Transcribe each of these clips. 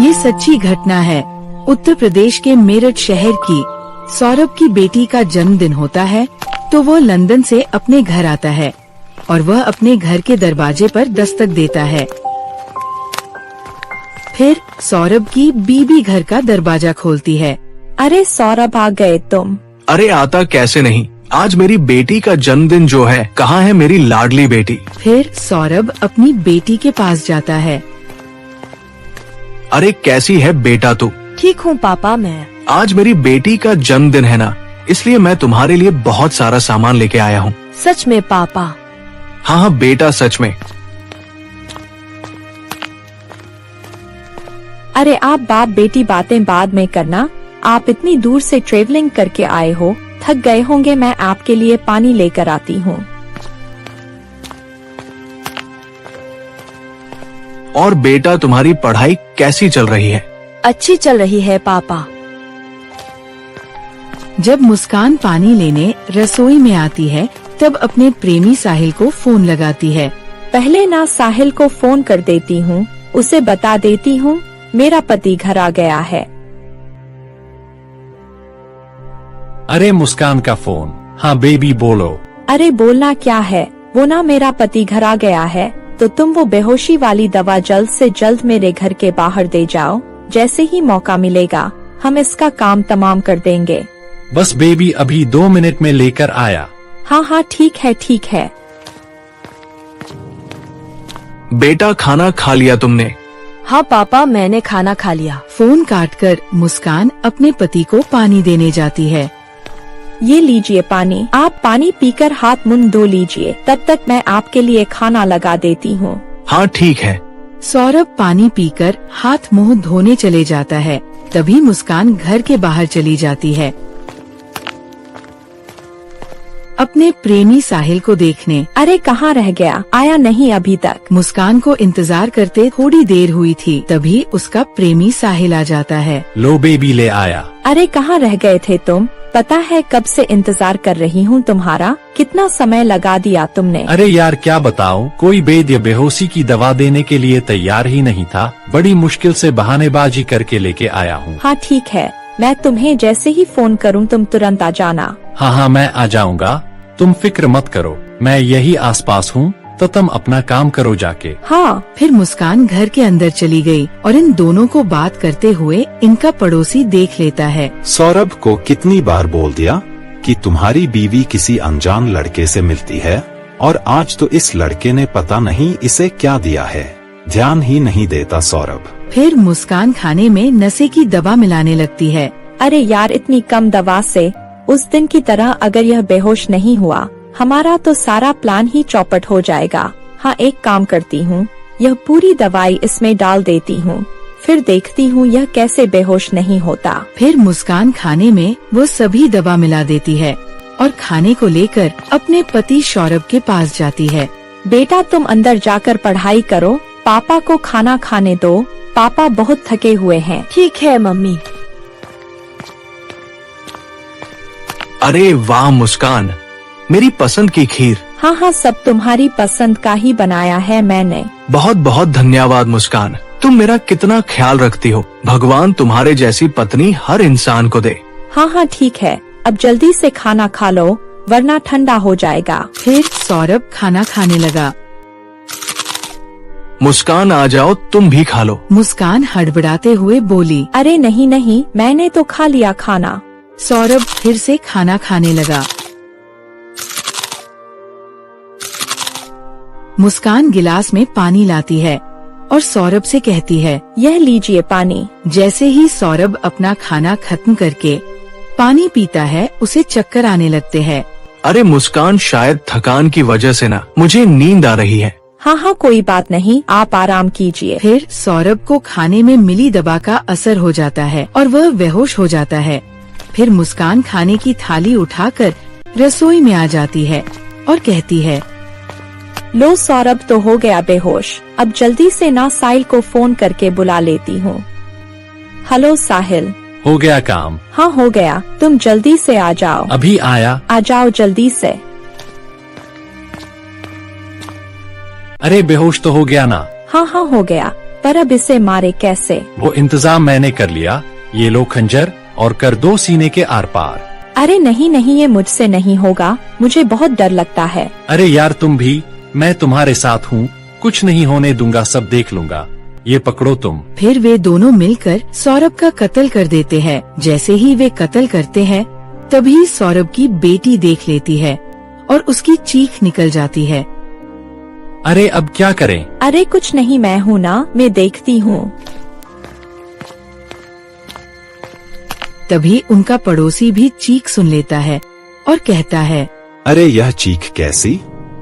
ये सच्ची घटना है। उत्तर प्रदेश के मेरठ शहर की सौरभ की बेटी का जन्मदिन होता है तो वो लंदन से अपने घर आता है और वह अपने घर के दरवाजे पर दस्तक देता है। फिर सौरभ की बीबी घर का दरवाजा खोलती है। अरे सौरभ, आ गए तुम? अरे आता कैसे नहीं, आज मेरी बेटी का जन्मदिन जो है, कहाँ है मेरी लाडली बेटी। फिर सौरभ अपनी बेटी के पास जाता है। अरे कैसी है बेटा तू? ठीक हूँ पापा मैं। आज मेरी बेटी का जन्मदिन है ना, इसलिए मैं तुम्हारे लिए बहुत सारा सामान लेके आया हूँ। सच में पापा? हाँ हाँ बेटा, सच में। अरे आप बाप बेटी बातें बाद में करना, आप इतनी दूर से ट्रेवलिंग करके आए हो, थक गए होंगे। मैं आपके लिए पानी लेकर आती हूँ। और बेटा तुम्हारी पढ़ाई कैसी चल रही है? अच्छी चल रही है पापा। जब मुस्कान पानी लेने रसोई में आती है तब अपने प्रेमी साहिल को फोन लगाती है। पहले ना साहिल को फोन कर देती हूँ, उसे बता देती हूँ मेरा पति घर आ गया है। अरे मुस्कान का फोन। हाँ बेबी बोलो। अरे बोलना क्या है, वो ना मेरा पति घर आ गया है, तो तुम वो बेहोशी वाली दवा जल्द से जल्द मेरे घर के बाहर दे जाओ। जैसे ही मौका मिलेगा हम इसका काम तमाम कर देंगे। बस बेबी अभी 2 मिनट में लेकर आया। हाँ हाँ ठीक है ठीक है। बेटा खाना खा लिया तुमने? हाँ पापा मैंने खाना खा लिया। फोन काटकर मुस्कान अपने पति को पानी देने जाती है। ये लीजिए पानी, आप पानी पीकर हाथ मुंह धो लीजिए, तब तक मैं आपके लिए खाना लगा देती हूँ। हाँ ठीक है। सौरभ पानी पीकर हाथ मुंह धोने चले जाता है, तभी मुस्कान घर के बाहर चली जाती है अपने प्रेमी साहिल को देखने। अरे कहाँ रह गया, आया नहीं अभी तक? मुस्कान को इंतजार करते थोड़ी देर हुई थी, तभी उसका प्रेमी साहिल आ जाता है। लो बेबी ले आया। अरे कहाँ रह गए थे तुम? पता है कब से इंतजार कर रही हूँ तुम्हारा, कितना समय लगा दिया तुमने। अरे यार क्या बताऊँ, कोई वैद्य बेहोशी की दवा देने के लिए तैयार ही नहीं था। बड़ी मुश्किल से बहानेबाजी करके लेके आया हूँ। हाँ ठीक है, मैं तुम्हें जैसे ही फोन करूँ तुम तुरंत आ जाना। हाँ हाँ मैं आ जाऊँगा, तुम फिक्र मत करो, मैं यही आसपास हूँ, तो तुम अपना काम करो जाके। हाँ। फिर मुस्कान घर के अंदर चली गई और इन दोनों को बात करते हुए इनका पड़ोसी देख लेता है। सौरभ को कितनी बार बोल दिया कि तुम्हारी बीवी किसी अनजान लड़के से मिलती है, और आज तो इस लड़के ने पता नहीं इसे क्या दिया है, ध्यान ही नहीं देता सौरभ। फिर मुस्कान खाने में नशे की दवा मिलाने लगती है। अरे यार इतनी कम दवा से उस दिन की तरह अगर यह बेहोश नहीं हुआ, हमारा तो सारा प्लान ही चौपट हो जाएगा। हाँ एक काम करती हूँ, यह पूरी दवाई इसमें डाल देती हूँ, फिर देखती हूँ यह कैसे बेहोश नहीं होता। फिर मुस्कान खाने में वो सभी दवा मिला देती है और खाने को लेकर अपने पति सौरभ के पास जाती है। बेटा तुम अंदर जाकर पढ़ाई करो, पापा को खाना खाने दो, पापा बहुत थके हुए हैं। ठीक है मम्मी। अरे वाह मुस्कान, मेरी पसंद की खीर। हाँ हाँ सब तुम्हारी पसंद का ही बनाया है मैंने। बहुत बहुत धन्यवाद मुस्कान, तुम मेरा कितना ख्याल रखती हो। भगवान तुम्हारे जैसी पत्नी हर इंसान को दे। हाँ हाँ ठीक है, अब जल्दी से खाना खा लो वरना ठंडा हो जाएगा। फिर सौरभ खाना खाने लगा। मुस्कान आ जाओ, तुम भी खा लो। मुस्कान हड़बड़ाते हुए बोली। अरे नहीं नहीं, मैंने तो खा लिया खाना। सौरभ फिर से खाना खाने लगा। मुस्कान गिलास में पानी लाती है और सौरभ से कहती है, यह लीजिए पानी। जैसे ही सौरभ अपना खाना खत्म करके पानी पीता है, उसे चक्कर आने लगते हैं। अरे मुस्कान, शायद थकान की वजह से ना मुझे नींद आ रही है। हाँ हाँ कोई बात नहीं, आप आराम कीजिए। फिर सौरभ को खाने में मिली दवा का असर हो जाता है और वह बेहोश हो जाता है। फिर मुस्कान खाने की थाली उठाकर रसोई में आ जाती है और कहती है, लो सौरभ तो हो गया बेहोश, अब जल्दी से ना साहिल को फोन करके बुला लेती हूँ। हेलो साहिल। हो गया काम? हाँ हो गया, तुम जल्दी से आ जाओ। अभी आया। आ जाओ जल्दी से। अरे बेहोश तो हो गया ना? हाँ हाँ हो गया, पर अब इसे मारे कैसे? वो इंतजाम मैंने कर लिया। ये लो खंजर और कर दो सीने के आर पार। अरे नहीं नहीं, ये मुझसे नहीं होगा, मुझे बहुत डर लगता है। अरे यार तुम भी, मैं तुम्हारे साथ हूँ, कुछ नहीं होने दूंगा, सब देख लूंगा। ये पकड़ो तुम। फिर वे दोनों मिलकर सौरभ का कत्ल कर देते हैं। जैसे ही वे कत्ल करते हैं तभी सौरभ की बेटी देख लेती है और उसकी चीख निकल जाती है। अरे अब क्या करें? अरे कुछ नहीं, मैं हूँ ना, मैं देखती हूँ। तभी उनका पड़ोसी भी चीख सुन लेता है और कहता है, अरे यह चीख कैसी?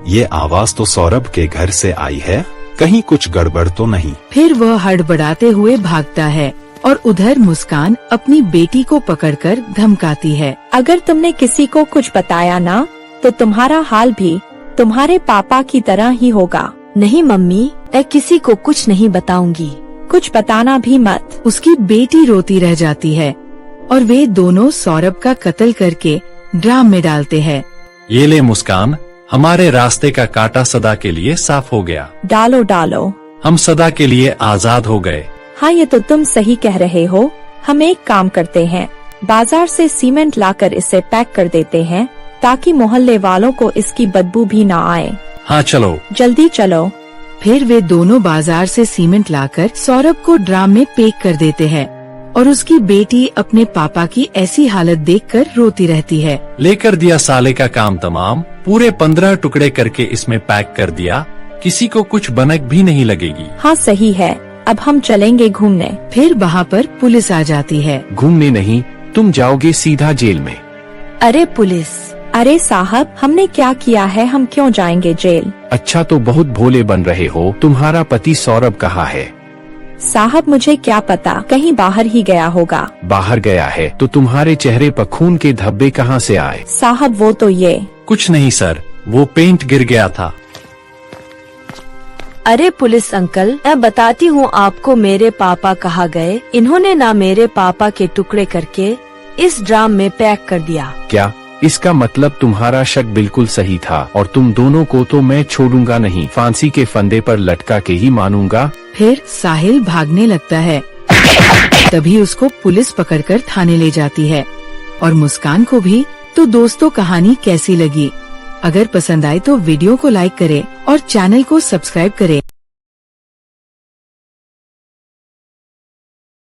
ये आवाज तो सौरभ के घर से आई है, कहीं कुछ गड़बड़ तो नहीं? फिर वह हड़बड़ाते हुए भागता है और उधर मुस्कान अपनी बेटी को पकड़कर धमकाती है। अगर तुमने किसी को कुछ बताया ना तो तुम्हारा हाल भी तुम्हारे पापा की तरह ही होगा। नहीं मम्मी, मैं किसी को कुछ नहीं बताऊंगी। कुछ बताना भी मत। उसकी बेटी रोती रह जाती है और वे दोनों सौरभ का कत्ल करके ड्राम में डालते हैं। ये ले मुस्कान, हमारे रास्ते का कांटा सदा के लिए साफ हो गया। डालो डालो। हम सदा के लिए आजाद हो गए। हाँ ये तो तुम सही कह रहे हो। हम एक काम करते हैं, बाजार से सीमेंट लाकर इसे पैक कर देते हैं ताकि मोहल्ले वालों को इसकी बदबू भी ना आए। हाँ चलो। जल्दी चलो। फिर वे दोनों बाजार से सीमेंट लाकर सौरभ को ड्राम में पैक कर देते हैं और उसकी बेटी अपने पापा की ऐसी हालत देखकर रोती रहती है। लेकर दिया साले का काम तमाम, पूरे 15 टुकड़े करके इसमें पैक कर दिया, किसी को कुछ बनक भी नहीं लगेगी। हाँ सही है, अब हम चलेंगे घूमने। फिर वहाँ पर पुलिस आ जाती है। घूमने नहीं, तुम जाओगे सीधा जेल में। अरे पुलिस! अरे साहब, हमने क्या किया है, हम क्यों जाएंगे जेल? अच्छा तो बहुत भोले बन रहे हो। तुम्हारा पति सौरभ कहाँ है? साहब मुझे क्या पता, कहीं बाहर ही गया होगा। बाहर गया है तो तुम्हारे चेहरे पर खून के धब्बे कहाँ से आए? साहब वो तो ये। कुछ नहीं सर, वो पेंट गिर गया था। अरे पुलिस अंकल, मैं बताती हूँ आपको मेरे पापा कहाँ गए। इन्होंने ना मेरे पापा के टुकड़े करके इस ड्राम में पैक कर दिया। क्या? इसका मतलब तुम्हारा शक बिल्कुल सही था और तुम दोनों को तो मैं छोड़ूंगा नहीं, फांसी के फंदे पर लटका के ही मानूंगा। फिर साहिल भागने लगता है। तभी उसको पुलिस पकड़कर थाने ले जाती है और मुस्कान को भी। तो दोस्तों कहानी कैसी लगी? अगर पसंद आए तो वीडियो को लाइक करें और चैनल को सब्सक्राइब करें।